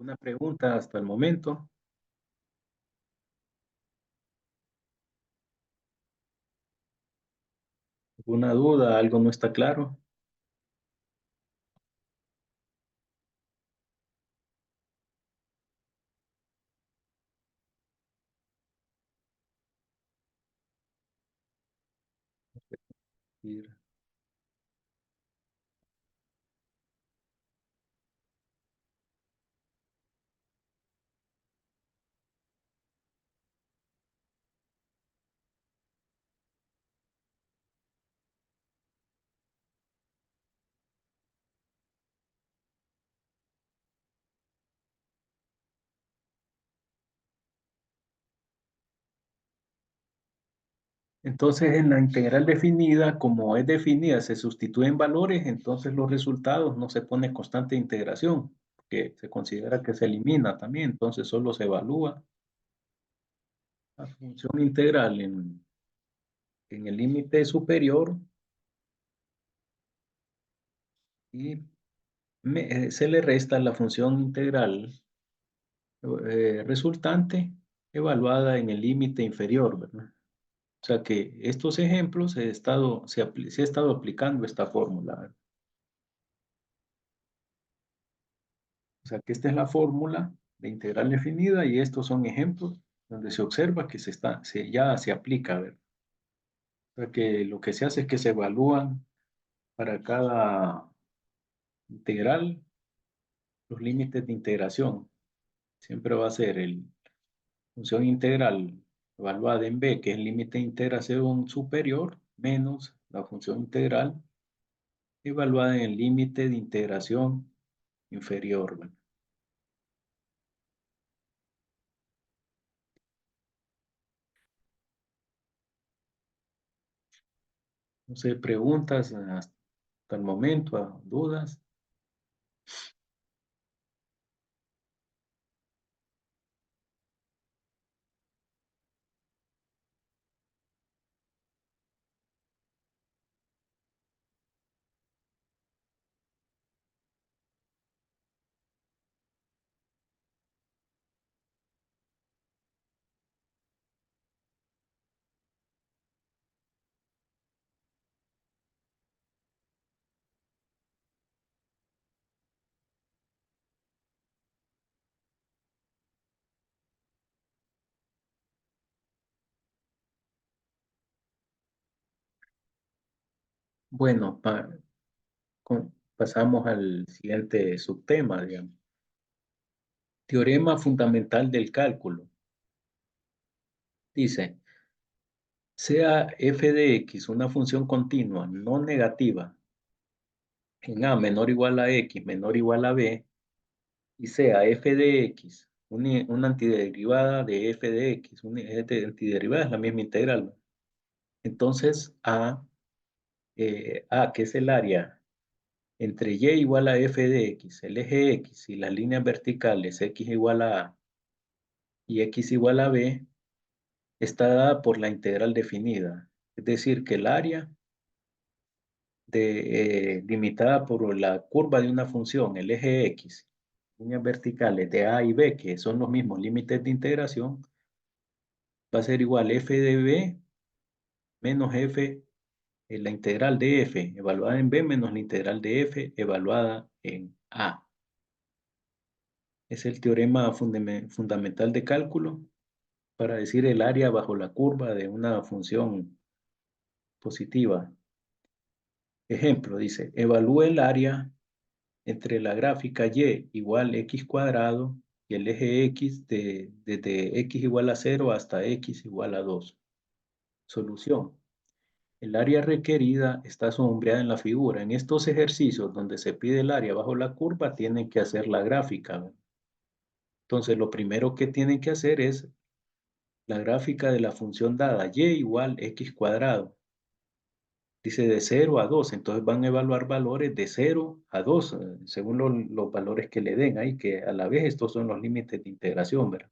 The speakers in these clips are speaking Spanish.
¿Una pregunta hasta el momento? ¿Alguna duda? ¿Algo no está claro? Entonces, en la integral definida, como es definida, se sustituyen valores, entonces los resultados no se pone constante de integración, que se considera que se elimina también, entonces solo se evalúa la función integral en el límite superior y se le resta la función integral resultante evaluada en el límite inferior, ¿verdad? O sea que estos ejemplos se ha estado aplicando esta fórmula, ¿verdad? O sea que esta es la fórmula de integral definida y estos son ejemplos donde se observa que ya se aplica, ¿verdad? O sea que lo que se hace es que se evalúan para cada integral los límites de integración. Siempre va a ser el función integral evaluada en b, que es el límite de integración superior, menos la función integral evaluada en el límite de integración inferior, ¿verdad? No sé, preguntas hasta el momento, dudas. Bueno, pasamos al siguiente subtema, digamos. Teorema fundamental del cálculo. Dice, sea f de x una función continua no negativa en a menor o igual a x menor o igual a b y sea f de x una antiderivada de f de x, una antiderivada es la misma integral, ¿no? Entonces a, que es el área entre y igual a f de x, el eje x y las líneas verticales x igual a y x igual a b, está dada por la integral definida. Es decir, que el área limitada por la curva de una función, el eje x, líneas verticales de a y b, que son los mismos límites de integración, va a ser igual f de b menos f, la integral de f evaluada en b menos la integral de f evaluada en a. Es el teorema fundamental de cálculo para decir el área bajo la curva de una función positiva. Ejemplo, dice, evalúe el área entre la gráfica y igual x cuadrado y el eje x desde x igual a 0 hasta x igual a 2. Solución. El área requerida está sombreada en la figura. En estos ejercicios donde se pide el área bajo la curva, tienen que hacer la gráfica, ¿verdad? Entonces, lo primero que tienen que hacer es la gráfica de la función dada, y igual x cuadrado. Dice de 0 a 2, entonces van a evaluar valores de 0 a 2, según los valores que le den ahí, que a la vez estos son los límites de integración, ¿verdad?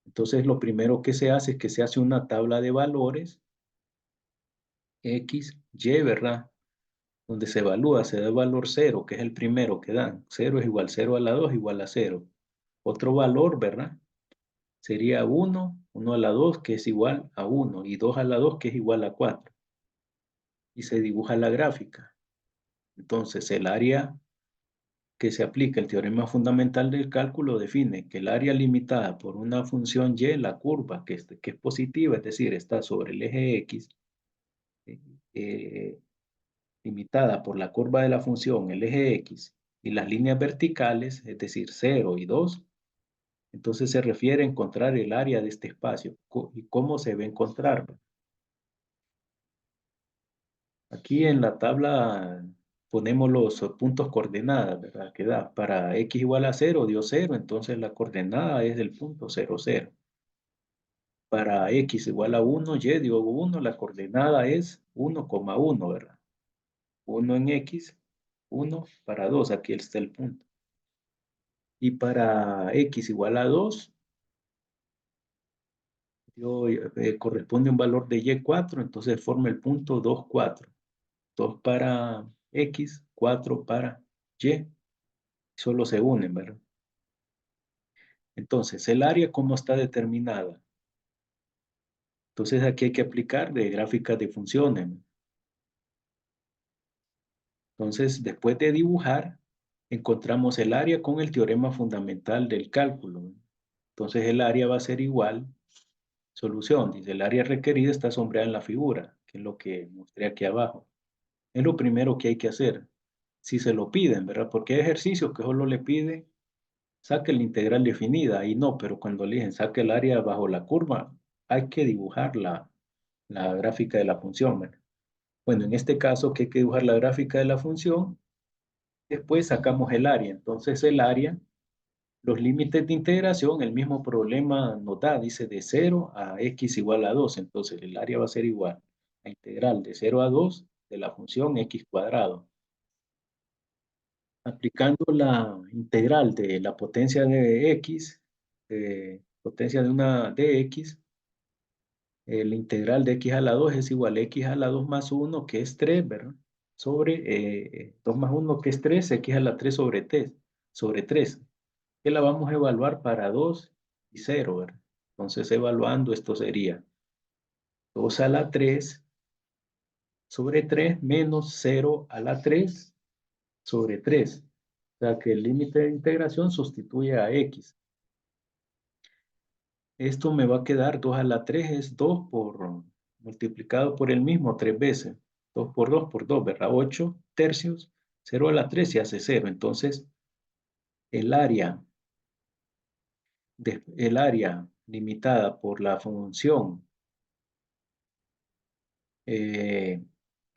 Entonces lo primero que se hace es que se hace una tabla de valores, x, y, ¿verdad? donde se evalúa, se da el valor cero, que es el primero que dan. Cero es igual, 0 a la 2 igual a cero. Otro valor, ¿verdad? Sería uno a la 2 que es igual a uno y 2 a la 2 que es igual a 4. Y se dibuja la gráfica. Entonces, el área que se aplica el teorema fundamental del cálculo define que el área limitada por una función y, la curva, que es positiva, es decir, está sobre el eje X, eh, eh, limitada por la curva de la función, el eje X, y las líneas verticales, es decir, 0 y 2, entonces se refiere a encontrar el área de este espacio. ¿Y cómo se va a encontrar? Aquí en la tabla ponemos los puntos coordenadas, ¿verdad? Que da para x igual a 0, dio 0, entonces la coordenada es del punto 0, 0. Para x igual a 1, y dio 1, la coordenada es 1,1, ¿verdad? 1 en x, 1 para 2, aquí está el punto. Y para x igual a 2, corresponde un valor de y4, entonces forma el punto 2, 4. 2 para x, 4 para y. Solo se unen, ¿verdad? Entonces, el área, ¿cómo está determinada? Entonces, aquí hay que aplicar de gráficas de funciones. Entonces, después de dibujar, encontramos el área con el teorema fundamental del cálculo. Entonces, el área va a ser igual. Solución, dice, el área requerida está sombreada en la figura, que es lo que mostré aquí abajo. Es lo primero que hay que hacer. Si se lo piden, ¿verdad? Porque hay ejercicios que solo le pide saque la integral definida, y no, pero cuando le dicen saque el área bajo la curva, hay que dibujar la gráfica de la función, ¿verdad? Bueno, en este caso que hay que dibujar la gráfica de la función, después sacamos el área. Entonces el área, los límites de integración, el mismo problema nos da, dice de 0 a x igual a 2. Entonces el área va a ser igual a integral de 0 a 2 de la función x cuadrado. Aplicando la integral de la potencia de x, potencia de una de x, la integral de x a la 2 es igual a x a la 2 más 1, que es 3, ¿verdad? Sobre 2 más 1, que es 3, x a la 3 sobre 3, que la vamos a evaluar para 2 y 0, ¿verdad? Entonces, evaluando, esto sería 2 a la 3 sobre 3 menos 0 a la 3 sobre 3. O sea que el límite de integración sustituye a x. Esto me va a quedar 2 a la 3 es 2 por multiplicado por el mismo 3 veces. 2 por 2, ¿verdad? 8 tercios. 0 a la 3 se hace 0. Entonces, el área, el área limitada por la función, eh,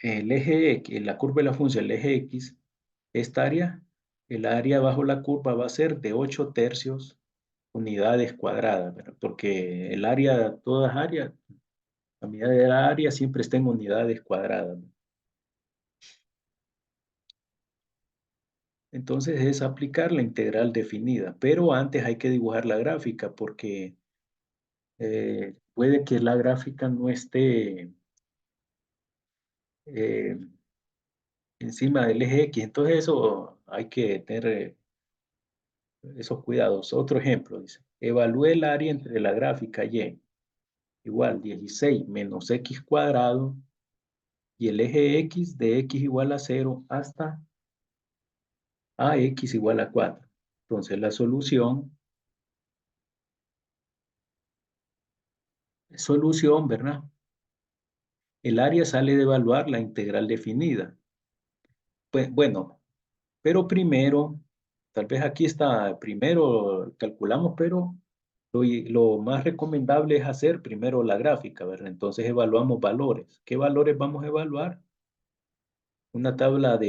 el eje X, la curva de la función, el eje X, esta área, el área bajo la curva va a ser de 8 tercios unidades cuadradas, ¿verdad? Porque el área, todas áreas, la medida de la área siempre está en unidades cuadradas. Entonces es aplicar la integral definida, pero antes hay que dibujar la gráfica porque puede que la gráfica no esté eh, encima del eje X. Entonces eso hay que tener esos cuidados. Otro ejemplo dice, evalúe el área entre la gráfica Y igual 16 menos X cuadrado y el eje X de X igual a 0 hasta AX igual a 4. Entonces la solución, ¿verdad? El área sale de evaluar la integral definida. Pues bueno, pero primero, tal vez aquí está, primero calculamos, pero lo más recomendable es hacer primero la gráfica, ¿verdad? Entonces evaluamos valores. ¿Qué valores vamos a evaluar? Una tabla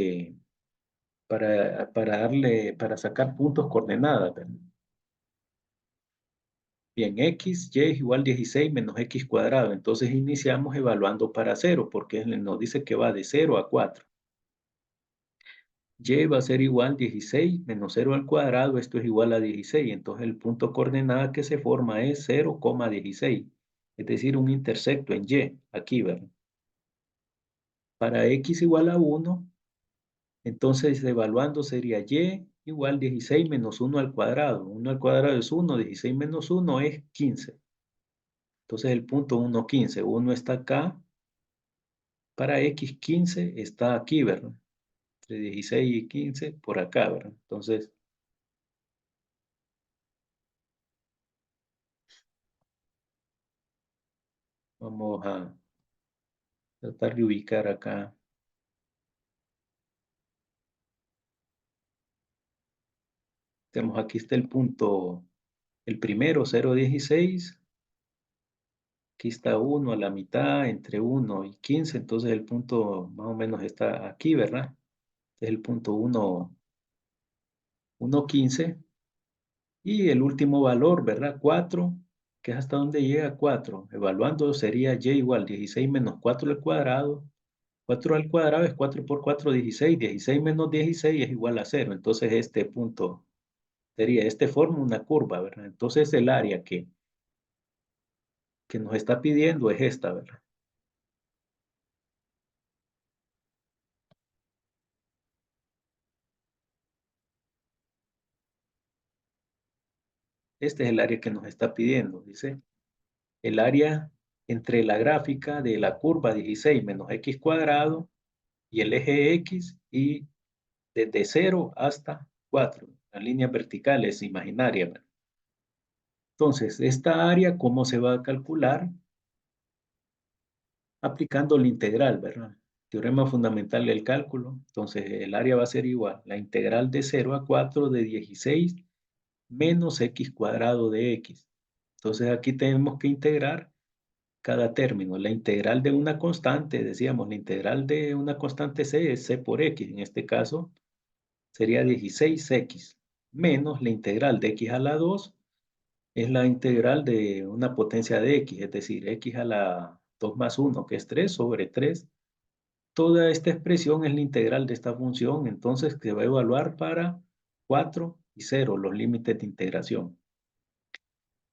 para sacar puntos coordenadas, ¿verdad? Bien, x, y es igual 16 menos x cuadrado. Entonces iniciamos evaluando para 0, porque nos dice que va de 0 a 4. Y va a ser igual 16 menos 0 al cuadrado, esto es igual a 16. Entonces el punto coordenada que se forma es 0,16. Es decir, un intersecto en Y, aquí, ¿verdad? Para x igual a 1, Entonces, evaluando sería y igual 16 menos uno al cuadrado. Uno al cuadrado es uno, 16 menos uno es 15. Entonces, el punto 1, 15. Uno está acá. Para x 15 está aquí, ¿verdad? De 16 y 15 por acá, ¿verdad? Entonces, vamos a tratar de ubicar acá. Tenemos aquí está el punto, el primero, 0,16. Aquí está uno a la mitad, entre uno y 15. Entonces, el punto más o menos está aquí, ¿verdad? Este es el punto 1, 1,15. Y el último valor, ¿verdad? 4, que es hasta donde llega 4. Evaluando sería y igual 16 menos 4 al cuadrado. 4 al cuadrado es 4 por 4, 16. 16 menos 16 es igual a 0. Entonces este punto sería, este forma una curva, ¿verdad? Entonces el área que nos está pidiendo es esta, ¿verdad? Este es el área que nos está pidiendo, dice. El área entre la gráfica de la curva 16 menos x cuadrado y el eje x y desde 0 hasta 4, las líneas verticales imaginarias. ¿Verdad? Entonces, esta área, ¿cómo se va a calcular? Aplicando la integral, ¿verdad? Teorema fundamental del cálculo. Entonces, el área va a ser igual. La integral de 0 a 4 de 16 menos x cuadrado de x. Entonces, aquí tenemos que integrar cada término. La integral de una constante, decíamos, la integral de una constante c es c por x. En este caso, sería 16x menos la integral de x a la 2 es la integral de una potencia de x, es decir, x a la 2 más 1, que es 3 sobre 3. Toda esta expresión es la integral de esta función, entonces se va a evaluar para 4 y 0, los límites de integración.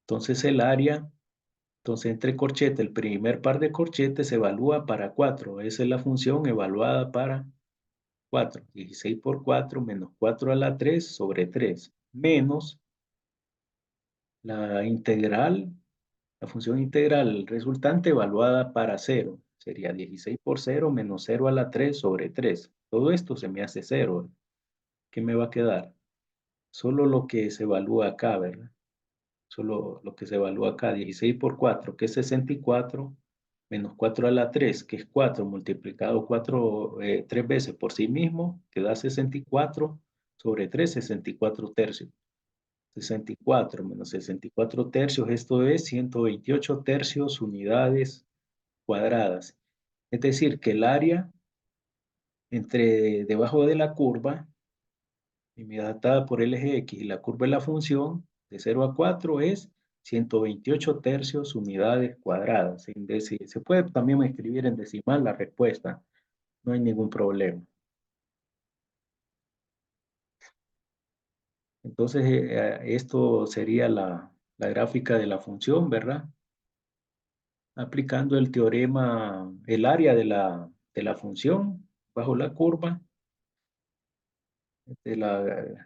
Entonces el área, entonces entre corchetes, el primer par de corchetes se evalúa para 4. Esa es la función evaluada para 4. 16 por 4 menos 4 a la 3 sobre 3, menos la integral, la función integral resultante evaluada para 0. Sería 16 por 0 menos 0 a la 3 sobre 3. Todo esto se me hace 0. ¿Qué me va a quedar? Solo lo que se evalúa acá, ¿verdad? Solo lo que se evalúa acá. 16 por 4, que es 64, menos 4 a la 3, que es 4, multiplicado 4, 3 veces por sí mismo, que da 64 sobre 3, 64 tercios. 64 menos 64 tercios, esto es 128 tercios unidades cuadradas. Es decir, que el área entre debajo de la curva, datada por el eje X y la curva de la función, de 0 a 4 es 128 tercios unidades cuadradas. Se puede también escribir en decimal la respuesta, no hay ningún problema. Entonces, esto sería la gráfica de la función, ¿verdad? Aplicando el teorema, el área de la función bajo la curva, de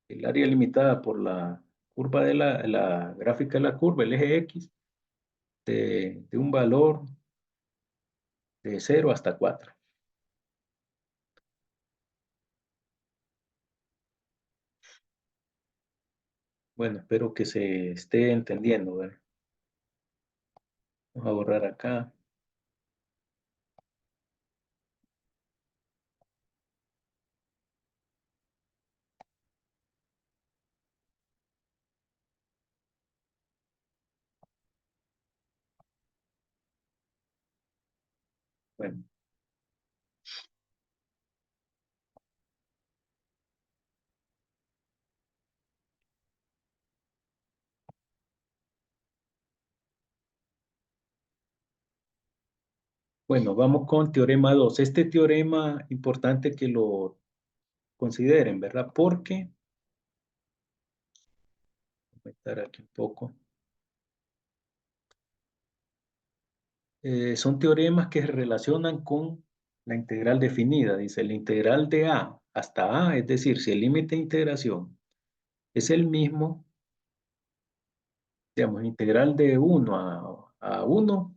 el área limitada por la curva de la gráfica de la curva, el eje X, de un valor de 0 hasta 4. Bueno, espero que se esté entendiendo, ¿verdad? Vamos a borrar acá. Bueno, bueno, vamos con teorema 2. Este teorema, importante que lo consideren, ¿verdad? Porque, voy a aumentar aquí un poco. Son teoremas que se relacionan con La integral definida, dice, la integral de A hasta A, es decir, si el límite de integración es el mismo, digamos, integral de 1 a 1,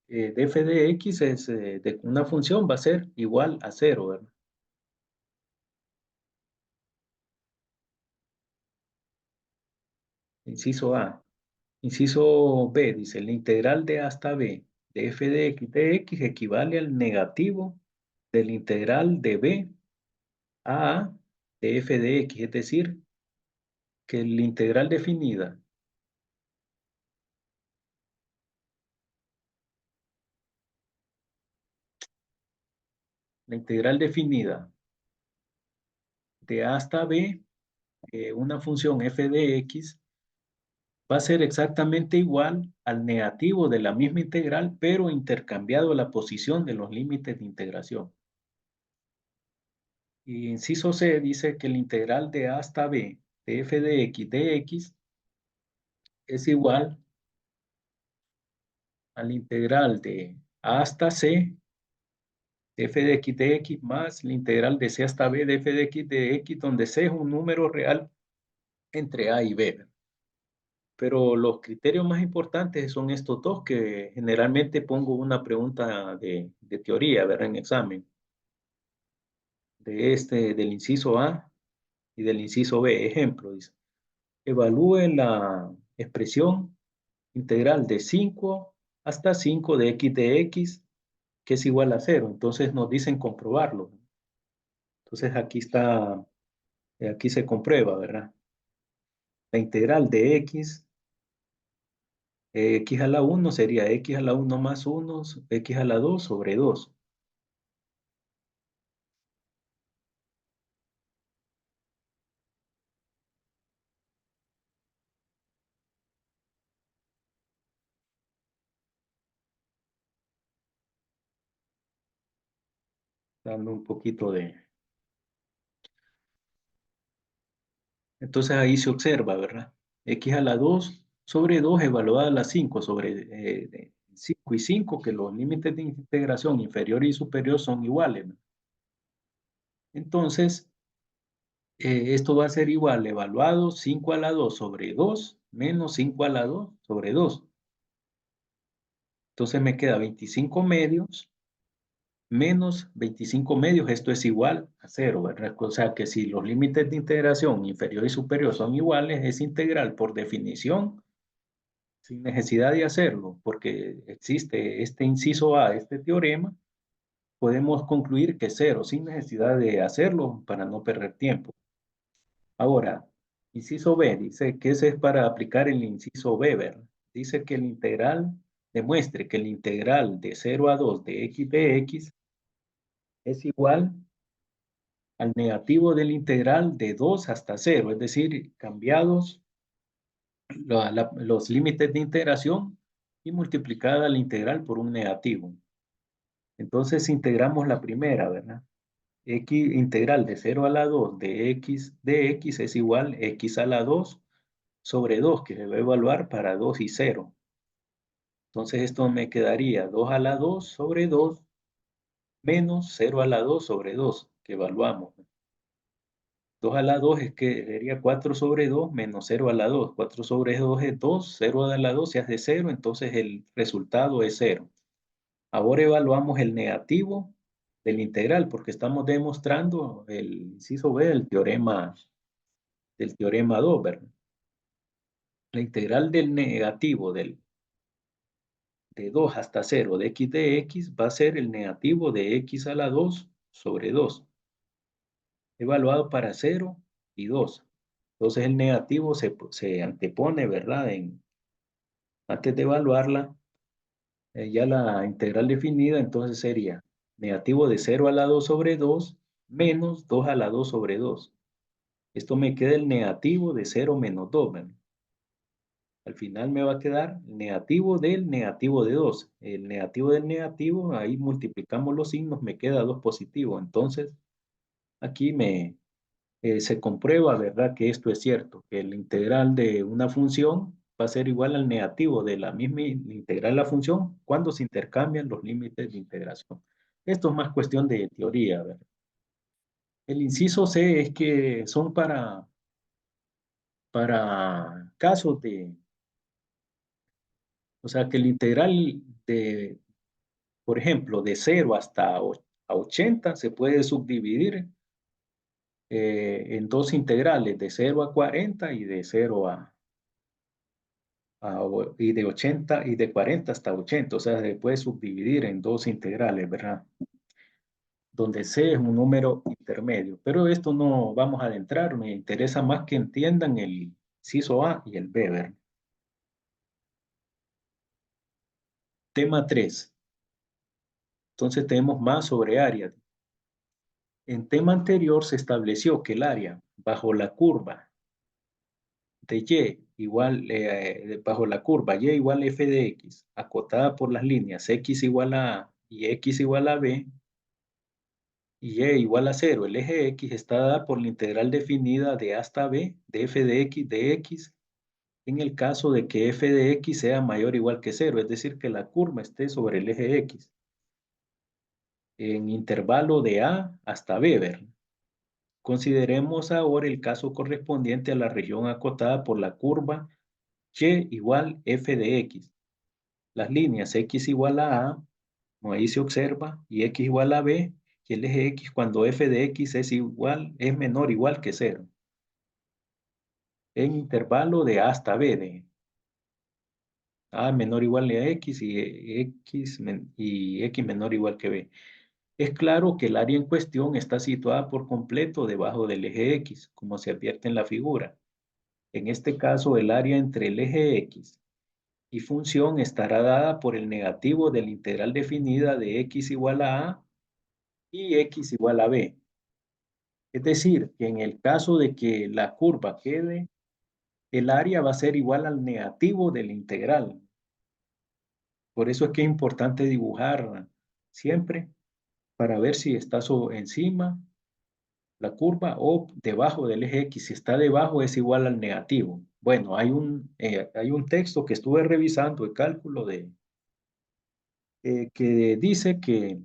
de f de x es, de una función va a ser igual a cero, ¿verdad? Inciso A. Inciso B, dice, la integral de A hasta B de f de x equivale al negativo de la integral de B a A de f de x, es decir, que la integral definida, la integral definida de A hasta B, una función f de x, va a ser exactamente igual al negativo de la misma integral, pero intercambiado la posición de los límites de integración. Y inciso C dice que la integral de A hasta B de f de x es igual a la integral de A hasta C de f de x más la integral de C hasta B de f de x, donde C es un número real entre A y B. Pero los criterios más importantes son estos dos, que generalmente pongo una pregunta de teoría, ¿verdad? En examen, del inciso A y del inciso B. Ejemplo, dice, evalúe la expresión integral de 5 hasta 5 de x, que es igual a cero. Entonces nos dicen comprobarlo. Entonces aquí está, aquí se comprueba, ¿verdad? La integral de x a la 1 sería x a la 1 más 1, x a la 2 sobre 2. Dando un poquito de... Entonces ahí se observa, ¿verdad? X a la 2 sobre 2 evaluada a la 5 sobre 5 y 5, que los límites de integración inferior y superior son iguales, ¿no? Entonces, esto va a ser igual, evaluado 5 a la 2 sobre 2 menos 5 a la 2 sobre 2. Entonces me queda 25 medios menos 25 medios, esto es igual a cero, ¿verdad? O sea que si los límites de integración inferior y superior son iguales, es integral por definición, sin necesidad de hacerlo, porque existe este inciso A, este teorema, podemos concluir que es cero, sin necesidad de hacerlo para no perder tiempo. Ahora, inciso B, dice que ese es para aplicar el inciso B, ¿verdad? Dice que el integral, demuestre que el integral de 0 a 2 de x es igual al negativo del integral de 2 hasta 0, es decir, cambiados los límites de integración y multiplicada la integral por un negativo. Entonces integramos la primera, ¿verdad? X integral de 0 a la 2 de x es igual a x a la 2 sobre 2, que se va a evaluar para 2 y 0. Entonces esto me quedaría 2 a la 2 sobre 2 menos 0 a la 2 sobre 2, que evaluamos. 2 a la 2 es que sería 4 sobre 2 menos 0 a la 2. 4 sobre 2 es 2, 0 a la 2 se hace 0, entonces el resultado es 0. Ahora evaluamos el negativo del integral, porque estamos demostrando el inciso B del teorema 2, ¿verdad? La integral del negativo de 2 hasta 0 de x va a ser el negativo de x a la 2 sobre 2, evaluado para 0 y 2. Entonces el negativo se antepone, ¿verdad? Antes de evaluarla, ya la integral definida, entonces sería negativo de 0 a la 2 sobre 2 menos 2 a la 2 sobre 2. Esto me queda el negativo de 0 menos 2, ¿verdad? Al final me va a quedar negativo del negativo de 2. El negativo del negativo, ahí multiplicamos los signos, me queda 2 positivo. Entonces, aquí se comprueba, ¿verdad? Que esto es cierto, que el integral de una función va a ser igual al negativo de la misma integral de la función cuando se intercambian los límites de integración. Esto es más cuestión de teoría, ¿verdad? El inciso C es que son para casos de, o sea, que el integral de, por ejemplo, de 0 hasta a 80 se puede subdividir en dos integrales, de 0 a 40 y de 0 y de 80 y de 40 hasta 80. O sea, se puede subdividir en dos integrales, ¿verdad? Donde C es un número intermedio. Pero esto no vamos a adentrar, me interesa más que entiendan el inciso A y el B, ¿verdad? Tema 3. Entonces tenemos más sobre área. En tema anterior se estableció que el área bajo la curva de Y igual, bajo la curva Y igual a f de X, acotada por las líneas X igual a A y X igual a B, y Y igual a 0, el eje X está dada por la integral definida de A hasta B de f de X en el caso de que f de X sea mayor o igual que 0, es decir, que la curva esté sobre el eje X en intervalo de A hasta B, ¿verdad? Consideremos ahora el caso correspondiente a la región acotada por la curva y igual f de x. Las líneas x igual a A, como ahí se observa, y x igual a B, y el eje x cuando f de x es menor o igual que 0, en intervalo de A hasta B, de A menor o igual a x y x menor o igual que B. Es claro que el área en cuestión está situada por completo debajo del eje x, como se advierte en la figura. En este caso, el área entre el eje X y función estará dada por el negativo de la integral definida de X igual a A y X igual a B. Es decir, que en el caso de que la curva quede, el área va a ser igual al negativo de la integral. Por eso es que es importante dibujar siempre para ver si está encima la curva o debajo del eje X. Si está debajo es igual al negativo. Bueno, hay un texto que estuve revisando, el cálculo que dice que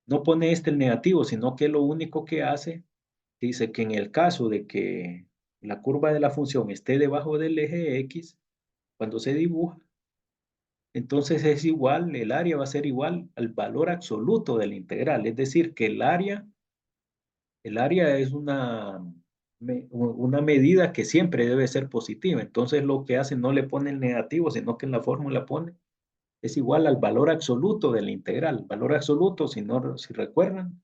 no pone el negativo, sino que lo único que hace, dice que en el caso de que la curva de la función esté debajo del eje X, cuando se dibuja, entonces es igual, el área va a ser igual al valor absoluto de la integral. Es decir, que el área es una medida que siempre debe ser positiva. Entonces lo que hace no le pone el negativo, sino que en la fórmula pone es igual al valor absoluto de la integral. Valor absoluto, si recuerdan,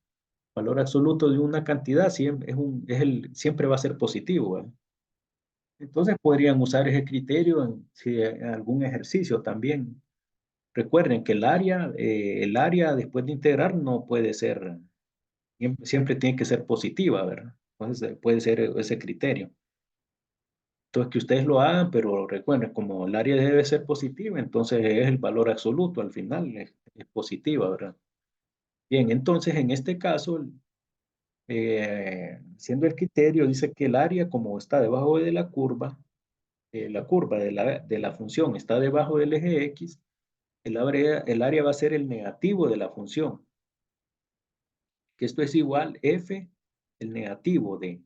valor absoluto de una cantidad siempre va a ser positivo, ¿verdad? Entonces podrían usar ese criterio en algún ejercicio también. Recuerden que el área después de integrar no puede ser, siempre tiene que ser positiva, ¿verdad? Entonces puede ser ese criterio. Entonces que ustedes lo hagan, pero recuerden, como el área debe ser positiva, entonces es el valor absoluto al final, es positiva, ¿verdad? Bien, entonces en este caso, siendo el criterio, dice que el área como está debajo de la curva de la función está debajo del eje X, el área va a ser el negativo de la función, que esto es igual f, el negativo de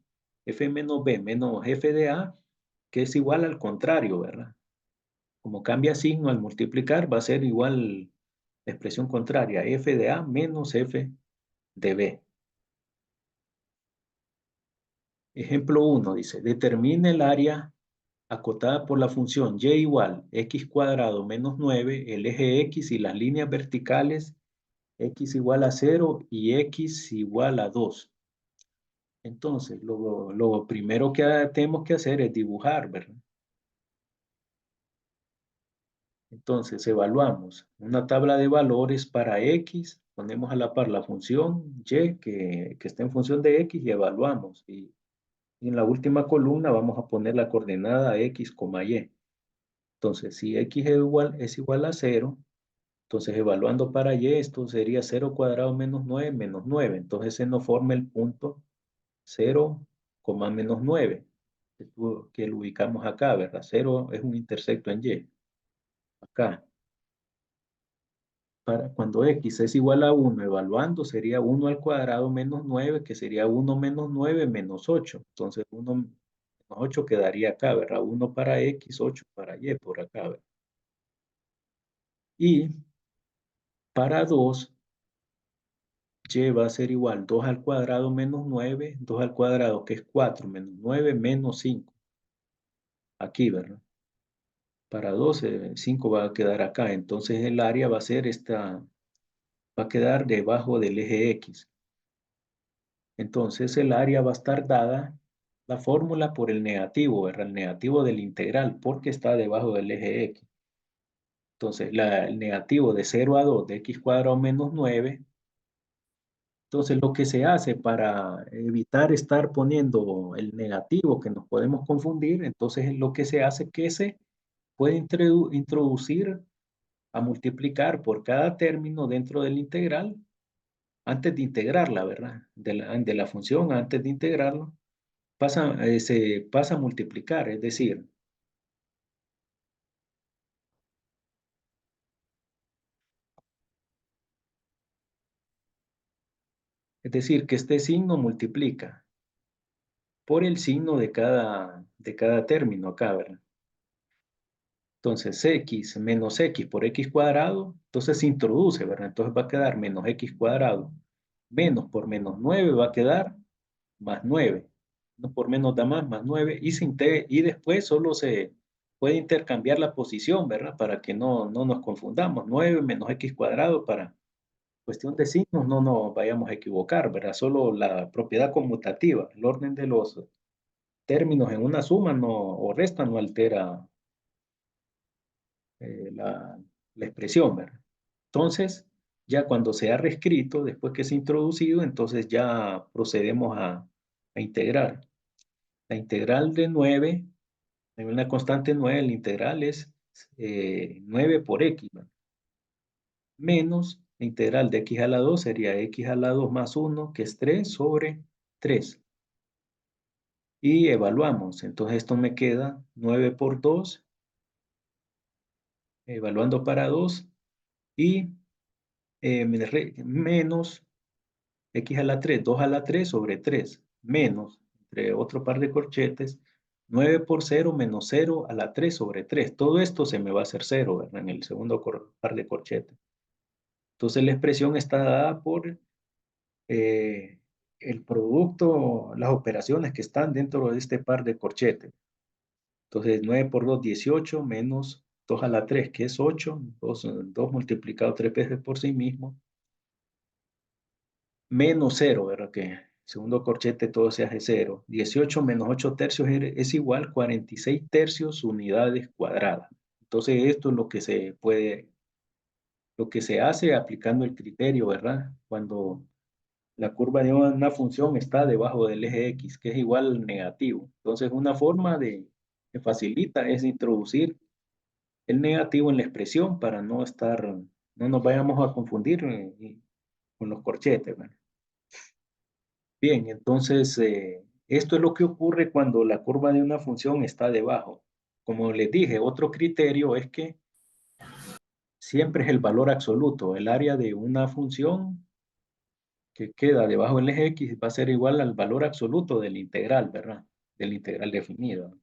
f menos b menos f de a, que es igual al contrario, ¿verdad? Como cambia signo al multiplicar, va a ser igual la expresión contraria, f de a menos f de b. Ejemplo uno dice, determine el área acotada por la función y igual x cuadrado menos 9, el eje x y las líneas verticales x igual a 0 y x igual a 2. Entonces, lo primero que tenemos que hacer es dibujar, ¿verdad? Entonces, evaluamos una tabla de valores para x, ponemos a la par la función y que está en función de x y evaluamos. Y en la última columna vamos a poner la coordenada x, y. Entonces, si x es igual a 0, entonces evaluando para y, esto sería 0 cuadrado menos 9 menos 9. Entonces se nos forma el punto 0, menos 9, que lo ubicamos acá, ¿verdad? 0 es un intersecto en y, acá. Para cuando x es igual a 1, evaluando, sería 1 al cuadrado menos 9, que sería 1 menos 9 menos 8. Entonces 1 menos 8 quedaría acá, ¿verdad? 1 para x, 8 para y por acá, ¿verdad? Y para 2, y va a ser igual 2 al cuadrado menos 9, 2 al cuadrado que es 4 menos 9 menos 5. Aquí, ¿verdad? Para 2, 5 va a quedar acá. Entonces el área va a ser esta, va a quedar debajo del eje X. Entonces el área va a estar dada la fórmula por el negativo, ¿verdad? El negativo del integral, porque está debajo del eje X. Entonces el negativo de 0 a 2 de x cuadrado menos 9. Entonces lo que se hace para evitar estar poniendo el negativo que nos podemos confundir, entonces lo que se hace es que se puede introducir a multiplicar por cada término dentro del integral antes de integrarla, ¿verdad? De la función antes de integrarlo se pasa a multiplicar, es decir, que este signo multiplica por el signo de cada término acá, ¿verdad? Entonces, x menos x por x cuadrado, entonces se introduce, ¿verdad? Entonces va a quedar menos x cuadrado. Menos por menos 9 va a quedar más 9. No por menos da más 9. Y después solo se puede intercambiar la posición, ¿verdad? Para que no nos confundamos. 9 menos x cuadrado para cuestión de signos no nos vayamos a equivocar, ¿verdad? Solo la propiedad conmutativa, el orden de los términos en una suma no, o resta no altera la expresión, ¿verdad? Entonces, ya cuando se ha reescrito, después que se ha introducido, entonces ya procedemos a integrar. La integral de 9, en una constante 9, la integral es 9 por x, ¿verdad? Menos la integral de x a la 2 sería x a la 2 más 1, que es 3 sobre 3. Y evaluamos. Entonces esto me queda 9 por 2, evaluando para 2, y menos x a la 3, 2 a la 3 sobre 3, menos, entre otro par de corchetes, 9 por 0 menos 0 a la 3 sobre 3. Todo esto se me va a hacer 0, ¿verdad? En el segundo par de corchetes. Entonces la expresión está dada por eh, el producto, las operaciones que están dentro de este par de corchetes. Entonces 9 por 2, 18, menos 2 a la 3, que es 8, 2 multiplicado 3 veces por sí mismo, menos 0, ¿verdad? Que segundo corchete todo se hace 0. 18 menos 8 tercios es igual a 46 tercios unidades cuadradas. Entonces esto es lo que se hace aplicando el criterio, ¿verdad? Cuando la curva de una función está debajo del eje X, que es igual al negativo. Entonces una forma que facilita es introducir el negativo en la expresión para no nos vayamos a confundir con los corchetes, ¿verdad? Bien, entonces esto es lo que ocurre cuando la curva de una función está debajo. Como les dije, otro criterio es que siempre es el valor absoluto. El área de una función que queda debajo del eje X va a ser igual al valor absoluto del integral, ¿verdad? Del integral definido.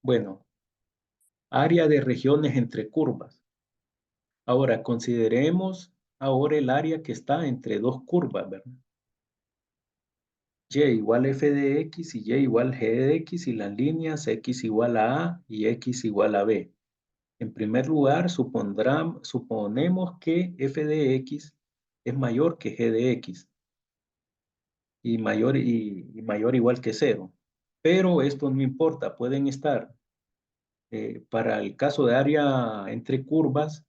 Bueno, área de regiones entre curvas. Ahora, consideremos ahora el área que está entre dos curvas, ¿verdad? Y igual f de x y y igual g de x y las líneas x igual a y x igual a b. En primer lugar, suponemos que f de x es mayor que g de x y mayor igual que cero. Pero esto no importa, pueden estar Para el caso de área entre curvas,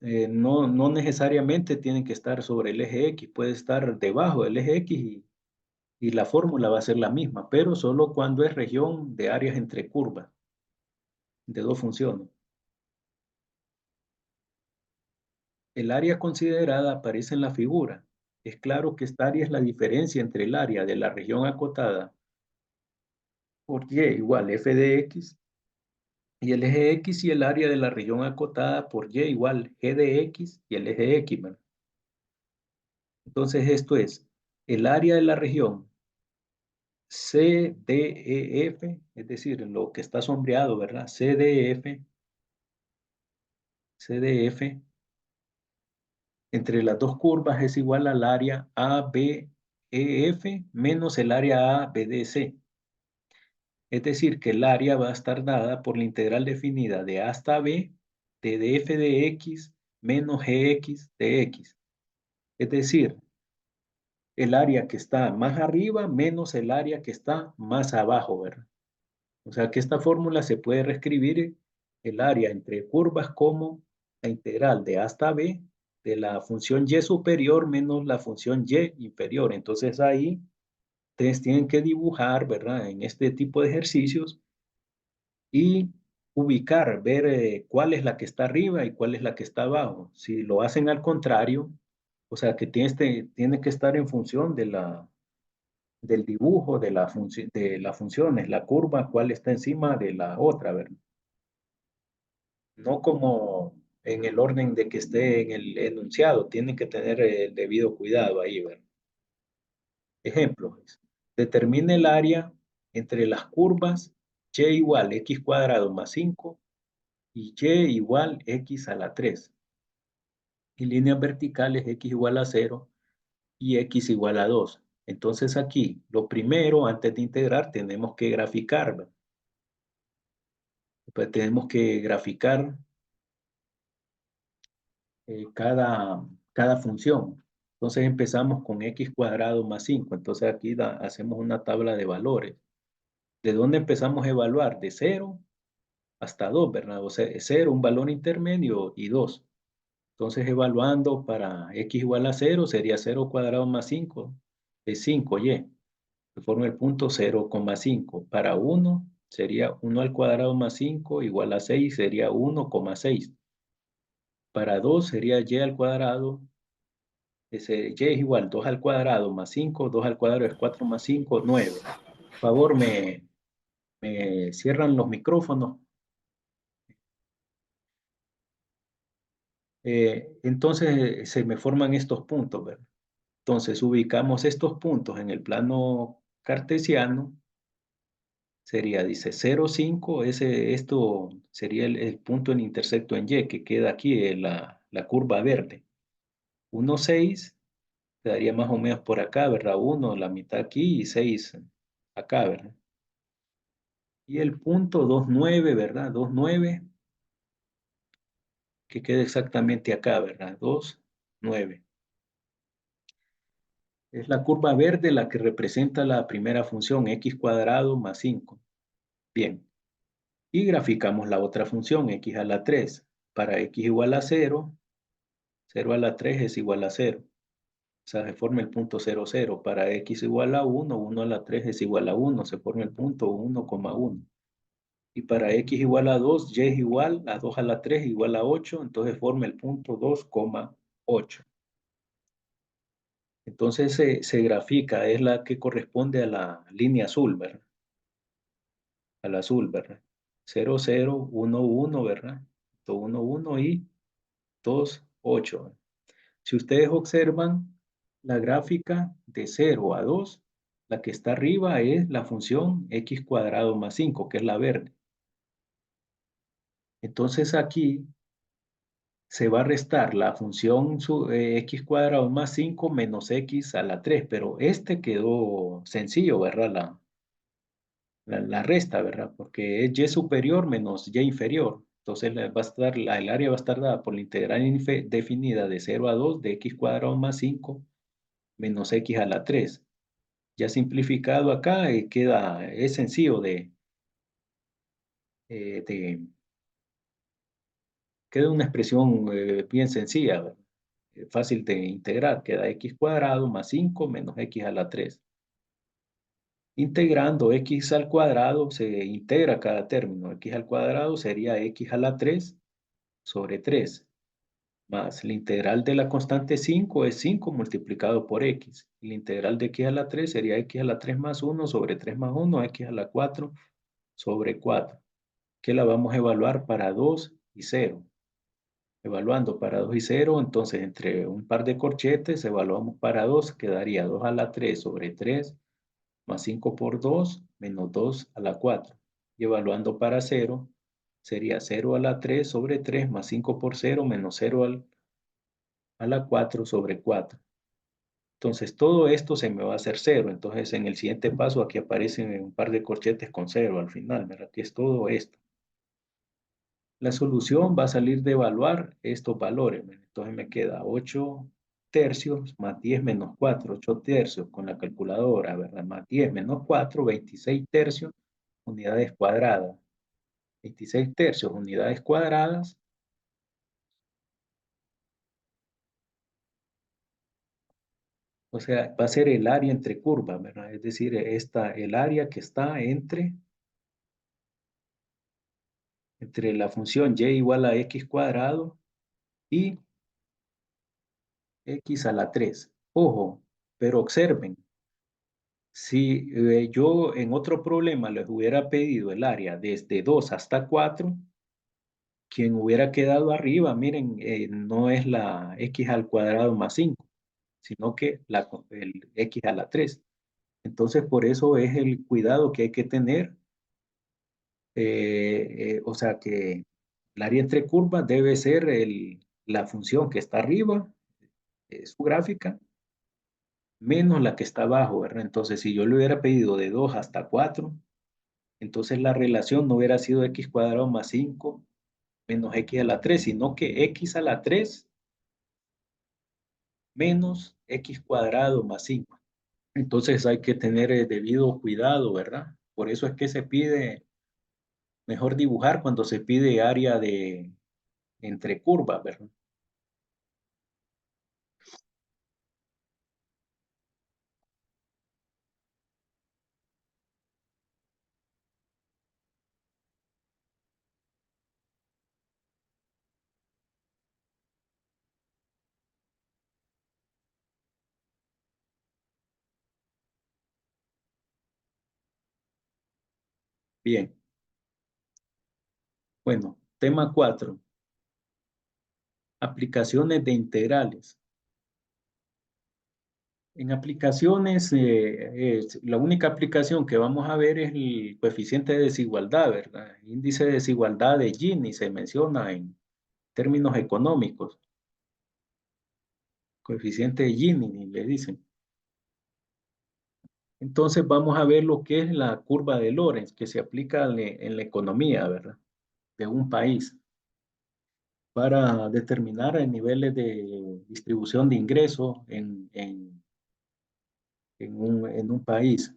no necesariamente tienen que estar sobre el eje X, puede estar debajo del eje X y la fórmula va a ser la misma, pero solo cuando es región de áreas entre curvas, de dos funciones. El área considerada aparece en la figura. Es claro que esta área es la diferencia entre el área de la región acotada por y igual f de x y el eje X y el área de la región acotada por y igual g de x y el eje X, ¿verdad? Entonces esto es el área de la región CDEF, es decir, lo que está sombreado, ¿verdad? CDF entre las dos curvas es igual al área ABEF menos el área ABDC. Es decir, que el área va a estar dada por la integral definida de A hasta B de df de x menos gx de x. Es decir, el área que está más arriba menos el área que está más abajo, ¿verdad? O sea que esta fórmula se puede reescribir el área entre curvas como la integral de A hasta B de la función y superior menos la función y inferior. Entonces ahí ustedes tienen que dibujar, ¿verdad? En este tipo de ejercicios y ubicar, ver cuál es la que está arriba y cuál es la que está abajo. Si lo hacen al contrario, o sea que tiene que estar en función del dibujo de de las funciones, la curva, cuál está encima de la otra, ¿verdad? No como en el orden de que esté en el enunciado, tienen que tener el debido cuidado ahí, ¿verdad? Ejemplo, determine el área entre las curvas y igual x cuadrado más 5 y y igual x a la 3 y líneas verticales x igual a 0 y x igual a 2. Entonces aquí, lo primero, antes de integrar, tenemos que graficar, ¿verdad? Pues tenemos que graficar cada función. Entonces empezamos con x cuadrado más 5. Entonces aquí hacemos una tabla de valores. ¿De dónde empezamos a evaluar? De 0 hasta 2, ¿verdad? O sea, 0, un valor intermedio y 2. Entonces evaluando para x igual a 0 sería 0 cuadrado más 5 es 5y. Que forma el punto 0,5. Para 1 sería 1 al cuadrado más 5 igual a 6 sería 1,6. Para 2 sería y al cuadrado. Ese y es igual 2 al cuadrado más 5, 2 al cuadrado es 4 más 5, 9. Por favor, me cierran los micrófonos. Entonces se me forman estos puntos, ¿verdad? Entonces ubicamos estos puntos en el plano cartesiano. Sería, dice 0, 5, esto sería el punto en intersecto en Y, que queda aquí, la curva verde. 1, 6, quedaría más o menos por acá, ¿verdad? 1, la mitad aquí y 6 acá, ¿verdad? Y el punto 2, 9, ¿verdad? 2, 9, que queda exactamente acá, ¿verdad? 2, 9. Es la curva verde la que representa la primera función, x cuadrado más 5. Bien. Y graficamos la otra función, x a la 3. Para x igual a 0, 0 a la 3 es igual a 0. O sea, se forma el punto 0, 0. Para x igual a 1, 1 a la 3 es igual a 1. Se forma el punto 1,1. Y para x igual a 2, y es igual a 2 a la 3 igual a 8. Entonces forma el punto 2,8. Entonces se grafica, es la que corresponde a la línea azul, ¿verdad? Al azul, ¿verdad? 0, 0, 1, 1, ¿verdad? 1, 1 y 2, 8. Si ustedes observan la gráfica de 0 a 2, la que está arriba es la función x cuadrado más 5, que es la verde. Entonces aquí se va a restar la función x cuadrado más 5 menos x a la 3, pero este quedó sencillo, ¿verdad? La resta, ¿verdad? Porque es y superior menos y inferior. Entonces el área va a estar dada por la integral definida de 0 a 2 de x cuadrado más 5 menos x a la 3. Ya simplificado acá, es sencillo queda una expresión bien sencilla, ¿verdad? Fácil de integrar, queda x cuadrado más 5 menos x a la 3. Integrando x al cuadrado se integra cada término. X al cuadrado sería x a la 3 sobre 3, más la integral de la constante 5 es 5 multiplicado por x. Y la integral de x a la 3 sería x a la 3 más 1 sobre 3 más 1, x a la 4 sobre 4, que la vamos a evaluar para 2 y 0. Evaluando para 2 y 0, entonces entre un par de corchetes evaluamos para 2, quedaría 2 a la 3 sobre 3 más 5 por 2 menos 2 a la 4. Y evaluando para 0, sería 0 a la 3 sobre 3 más 5 por 0 menos 0 a la 4 sobre 4. Entonces todo esto se me va a hacer 0. Entonces en el siguiente paso aquí aparecen un par de corchetes con 0 al final, ¿verdad? Que es todo esto. La solución va a salir de evaluar estos valores. Entonces me queda 8 tercios más 10 menos 4, 8 tercios con la calculadora, ¿verdad? Más 10 menos 4, 26 tercios unidades cuadradas. 26 tercios unidades cuadradas, o sea, va a ser el área entre curvas, ¿verdad? Es decir, el área que está entre la función y igual a x cuadrado y x a la 3. Ojo, pero observen, si yo en otro problema les hubiera pedido el área desde 2 hasta 4, quien hubiera quedado arriba, miren, no es la x al cuadrado más 5, sino que el x a la 3. Entonces, por eso es el cuidado que hay que tener. O sea, que el área entre curvas debe ser la función que está arriba, su gráfica, menos la que está abajo, ¿verdad? Entonces, si yo le hubiera pedido de 2 hasta 4, entonces la relación no hubiera sido x cuadrado más 5 menos x a la 3, sino que x a la 3 menos x cuadrado más 5. Entonces hay que tener debido cuidado, ¿verdad? Por eso es que se pide, mejor dibujar cuando se pide área de entre curvas, ¿verdad? Bien, bueno, tema 4, aplicaciones de integrales. En aplicaciones, la única aplicación que vamos a ver es el coeficiente de desigualdad, ¿verdad? Índice de desigualdad de Gini se menciona en términos económicos. Coeficiente de Gini, le dicen. Entonces vamos a ver lo que es la curva de Lorenz, que se aplica en la economía, ¿verdad? De un país para determinar niveles de distribución de ingresos en un país.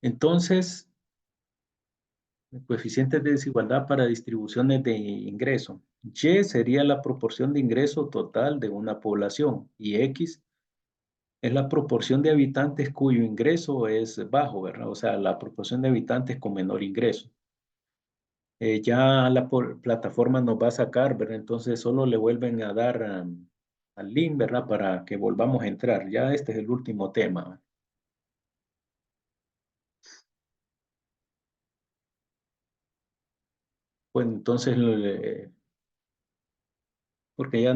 Entonces, coeficientes de desigualdad para distribuciones de ingreso. Y sería la proporción de ingreso total de una población y X es la proporción de habitantes cuyo ingreso es bajo, ¿verdad? O sea, la proporción de habitantes con menor ingreso. Ya la plataforma nos va a sacar, ¿verdad? Entonces solo le vuelven a dar al link, ¿verdad? Para que volvamos a entrar. Ya este es el último tema. Pues entonces, porque ya nos